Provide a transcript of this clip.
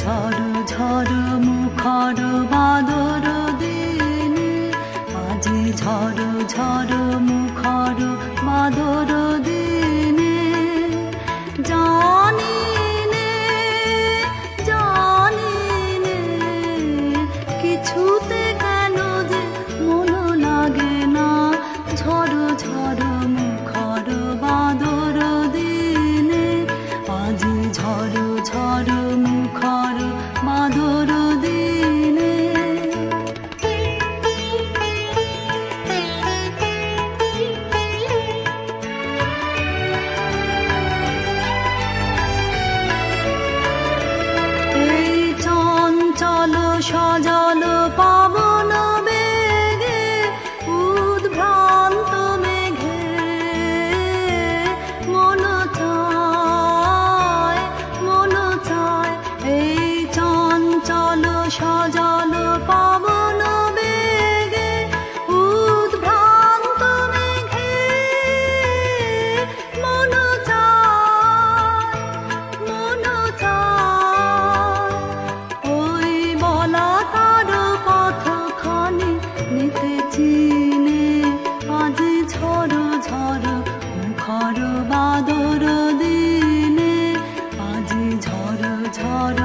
ঝড় ঝড় মুখর বাদর দিনে, আজি ঝড় ঝড় মুখর বাদর দিনে, জানি নে কিছুতে কেন যে মন লাগে না, ঝড় ঝড় মুখর বাদর দিনে, আজি ঝড় ঝড় মুখর বাদর দিনে। এই চঞ্চল সজল পাবন বেগে, উদ্ভ্রান্ত মেঘে মন চায় এই চঞ্চল সজল পাবন বেগে, উদ্ভ্রান্ত মেঘে মন চায় ওই বলা তার পথখানি নিতে চিনে, আজি ঝড় ঝড় মুখর বাদর দিনে, আজি ঝড় ঝড়